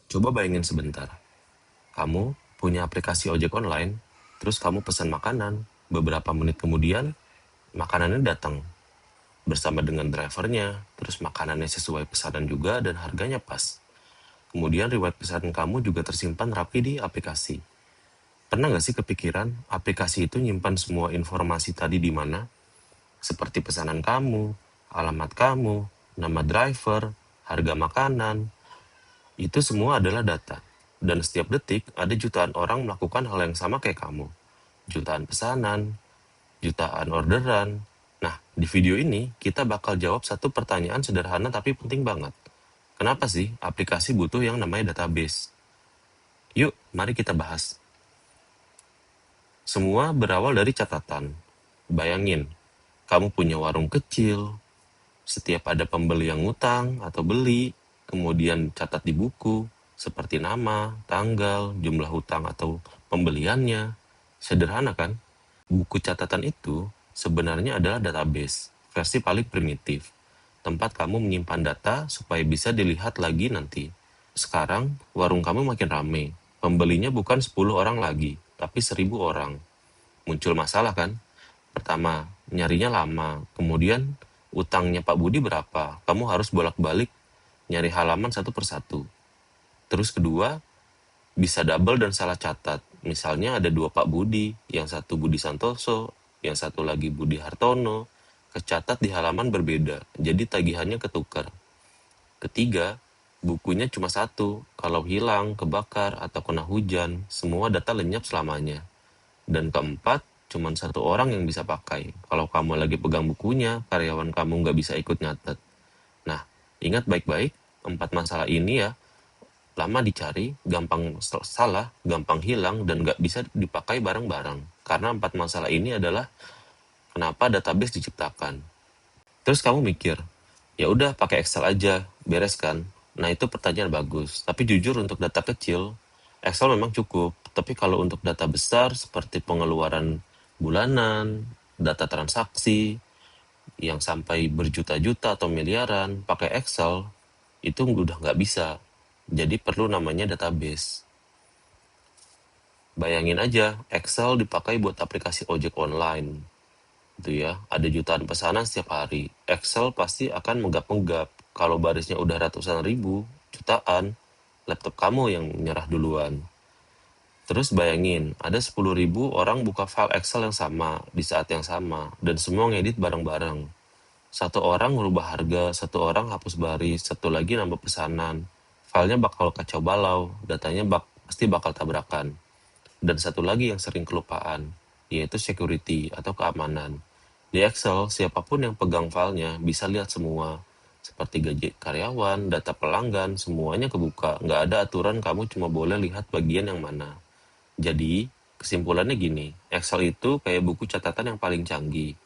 Coba bayangin sebentar, kamu punya aplikasi ojek online, terus kamu pesan makanan, beberapa menit kemudian makanannya datang bersama dengan drivernya, terus makanannya sesuai pesanan juga dan harganya pas. Kemudian riwayat pesanan kamu juga tersimpan rapi di aplikasi. Pernah nggak sih kepikiran aplikasi itu nyimpan semua informasi tadi di mana? Seperti pesanan kamu, alamat kamu, nama driver, harga makanan, itu semua adalah data. Dan setiap detik ada jutaan orang melakukan hal yang sama kayak kamu. Jutaan pesanan, jutaan orderan. Nah, di video ini kita bakal jawab satu pertanyaan sederhana tapi penting banget. Kenapa sih aplikasi butuh yang namanya database? Yuk, mari kita bahas. Semua berawal dari catatan. Bayangin, kamu punya warung kecil, setiap ada pembeli yang ngutang atau beli, kemudian catat di buku, seperti nama, tanggal, jumlah hutang atau pembeliannya. Sederhana kan? Buku catatan itu sebenarnya adalah database, versi paling primitif. Tempat kamu menyimpan data supaya bisa dilihat lagi nanti. Sekarang, warung kamu makin rame. Pembelinya bukan 10 orang lagi, tapi 1000 orang. Muncul masalah kan? Pertama, nyarinya lama. Kemudian, utangnya Pak Budi berapa? Kamu harus bolak-balik nyari halaman satu persatu. Terus kedua, bisa double dan salah catat. Misalnya ada dua Pak Budi, yang satu Budi Santoso, yang satu lagi Budi Hartono, kecatat di halaman berbeda, jadi tagihannya ketukar. Ketiga, bukunya cuma satu, kalau hilang, kebakar, atau kena hujan, semua data lenyap selamanya. Dan keempat, cuma satu orang yang bisa pakai. Kalau kamu lagi pegang bukunya, karyawan kamu nggak bisa ikut nyatet. Nah, ingat baik-baik, empat masalah ini ya, lama dicari, gampang salah, gampang hilang, dan nggak bisa dipakai bareng-bareng. Karena empat masalah ini adalah kenapa database diciptakan. Terus kamu mikir, ya udah pakai Excel aja, beres kan? Nah itu pertanyaan bagus. Tapi jujur untuk data kecil, Excel memang cukup. Tapi kalau untuk data besar seperti pengeluaran bulanan, data transaksi, yang sampai berjuta-juta atau miliaran, pakai Excel, itu udah nggak bisa. Jadi perlu namanya database. Bayangin aja, Excel dipakai buat aplikasi ojek online. Itu ya, ada jutaan pesanan setiap hari. Excel pasti akan menggap-menggap. Kalau barisnya udah ratusan ribu, jutaan, laptop kamu yang menyerah duluan. Terus bayangin, ada 10.000 orang buka file Excel yang sama di saat yang sama, dan semua ngedit bareng-bareng. Satu orang merubah harga, satu orang hapus baris, satu lagi nambah pesanan. Filenya bakal kacau balau, datanya pasti bakal tabrakan. Dan satu lagi yang sering kelupaan, yaitu security atau keamanan. Di Excel, siapapun yang pegang filenya bisa lihat semua, seperti gaji karyawan, data pelanggan, semuanya kebuka. Nggak ada aturan kamu cuma boleh lihat bagian yang mana. Jadi, kesimpulannya gini, Excel itu kayak buku catatan yang paling canggih.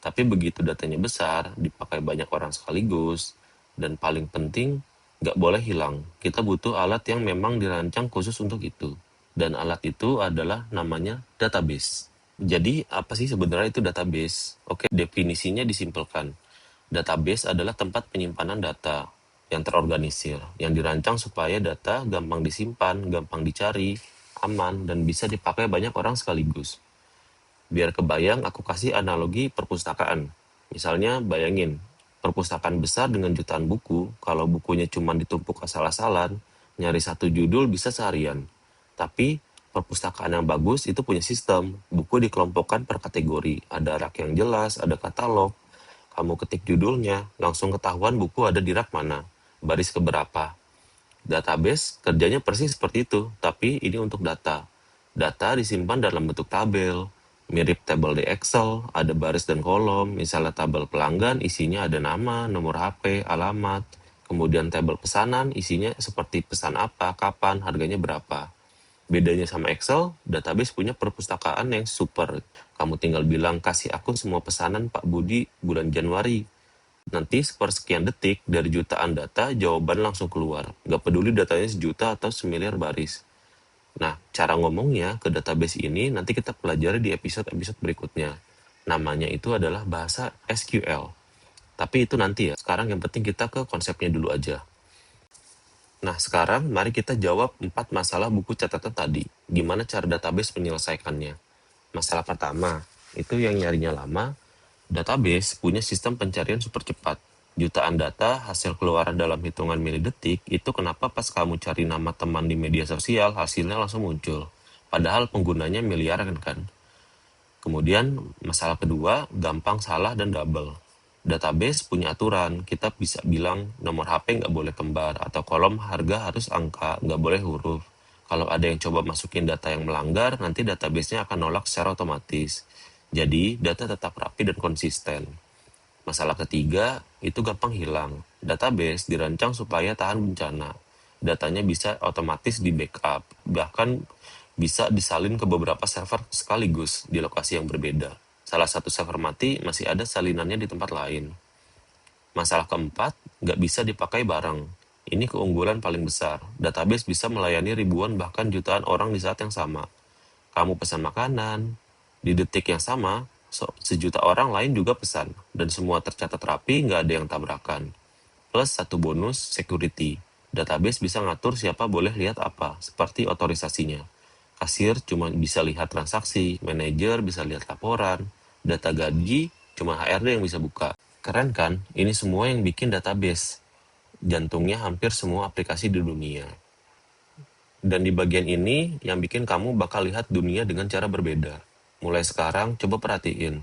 Tapi begitu datanya besar, dipakai banyak orang sekaligus, dan paling penting, nggak boleh hilang. Kita butuh alat yang memang dirancang khusus untuk itu. Dan alat itu adalah namanya database. Jadi, apa sih sebenarnya itu database? Oke, definisinya disimpelkan. Database adalah tempat penyimpanan data yang terorganisir, yang dirancang supaya data gampang disimpan, gampang dicari, aman, dan bisa dipakai banyak orang sekaligus. Biar kebayang, aku kasih analogi perpustakaan. Misalnya, bayangin, perpustakaan besar dengan jutaan buku, kalau bukunya cuma ditumpuk asal-asalan, nyari satu judul bisa seharian. Tapi, perpustakaan yang bagus itu punya sistem, buku dikelompokkan per kategori, ada rak yang jelas, ada katalog, kamu ketik judulnya, langsung ketahuan buku ada di rak mana, baris keberapa. Database kerjanya persis seperti itu, tapi ini untuk data. Data disimpan dalam bentuk tabel, mirip tabel di Excel, ada baris dan kolom, misalnya tabel pelanggan isinya ada nama, nomor HP, alamat, kemudian tabel pesanan isinya seperti pesan apa, kapan, harganya berapa. Bedanya sama Excel, database punya perpustakaan yang super. Kamu tinggal bilang, kasih aku semua pesanan Pak Budi bulan Januari. Nanti sepersekian detik dari jutaan data, jawaban langsung keluar. Nggak peduli datanya sejuta atau semiliar baris. Nah, cara ngomongnya ke database ini nanti kita pelajari di episode-episode berikutnya. Namanya itu adalah bahasa SQL. Tapi itu nanti ya. Sekarang yang penting kita ke konsepnya dulu aja. Nah, sekarang mari kita jawab 4 masalah buku catatan tadi. Gimana cara database menyelesaikannya? Masalah pertama, itu yang nyarinya lama, database punya sistem pencarian super cepat. Jutaan data hasil keluaran dalam hitungan milidetik, itu kenapa pas kamu cari nama teman di media sosial, hasilnya langsung muncul. Padahal penggunanya miliaran kan. Kemudian masalah kedua, gampang salah dan double. Database punya aturan, kita bisa bilang nomor HP nggak boleh kembar, atau kolom harga harus angka, nggak boleh huruf. Kalau ada yang coba masukin data yang melanggar, nanti database-nya akan nolak secara otomatis. Jadi, data tetap rapi dan konsisten. Masalah ketiga, itu gampang hilang. Database dirancang supaya tahan bencana. Datanya bisa otomatis di backup, bahkan bisa disalin ke beberapa server sekaligus di lokasi yang berbeda. Salah satu server mati, masih ada salinannya di tempat lain. Masalah keempat, nggak bisa dipakai bareng. Ini keunggulan paling besar. Database bisa melayani ribuan bahkan jutaan orang di saat yang sama. Kamu pesan makanan, di detik yang sama, sejuta orang lain juga pesan, dan semua tercatat rapi, nggak ada yang tabrakan. Plus satu bonus, security. Database bisa ngatur siapa boleh lihat apa, seperti otorisasinya. Kasir cuma bisa lihat transaksi, manajer bisa lihat laporan, data gaji cuma HRD yang bisa buka. Keren kan? Ini semua yang bikin database. Jantungnya hampir semua aplikasi di dunia. Dan di bagian ini yang bikin kamu bakal lihat dunia dengan cara berbeda. Mulai sekarang, coba perhatiin.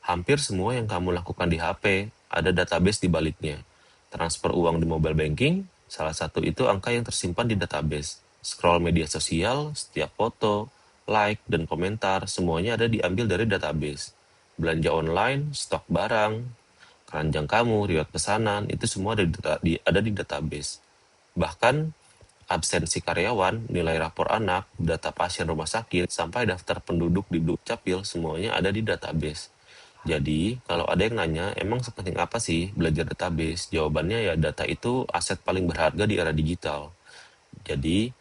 Hampir semua yang kamu lakukan di HP, ada database di baliknya. Transfer uang di mobile banking, salah satu itu angka yang tersimpan di database. Scroll media sosial, setiap foto, like, dan komentar, semuanya ada diambil dari database. Belanja online, stok barang, keranjang kamu, riwayat pesanan, itu semua ada di database. Bahkan absensi karyawan, nilai rapor anak, data pasien rumah sakit, sampai daftar penduduk di Dukcapil, semuanya ada di database. Jadi, kalau ada yang nanya, emang sepenting apa sih belajar database? Jawabannya ya data itu aset paling berharga di era digital. Jadi,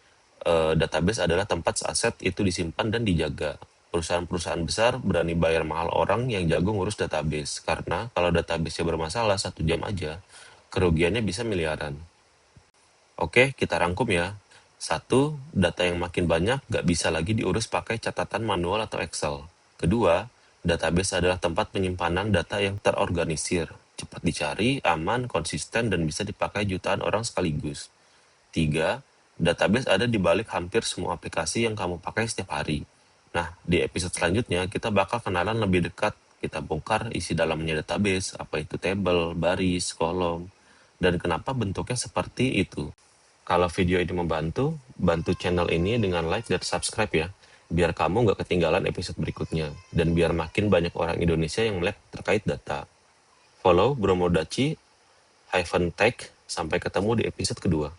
database adalah tempat aset itu disimpan dan dijaga. Perusahaan-perusahaan besar berani bayar mahal orang yang jago ngurus database, karena kalau database-nya bermasalah 1 jam aja, kerugiannya bisa miliaran. Oke, kita rangkum ya. Satu, data yang makin banyak nggak bisa lagi diurus pakai catatan manual atau Excel. Kedua, database adalah tempat penyimpanan data yang terorganisir, cepat dicari, aman, konsisten, dan bisa dipakai jutaan orang sekaligus. Tiga, database ada di balik hampir semua aplikasi yang kamu pakai setiap hari. Nah, di episode selanjutnya kita bakal kenalan lebih dekat. Kita bongkar isi dalamnya database, apa itu table, baris, kolom, dan kenapa bentuknya seperti itu. Kalau video ini membantu, bantu channel ini dengan like dan subscribe ya, biar kamu nggak ketinggalan episode berikutnya, dan biar makin banyak orang Indonesia yang melek terkait data. Follow Bromodachi-Tech, sampai ketemu di episode kedua.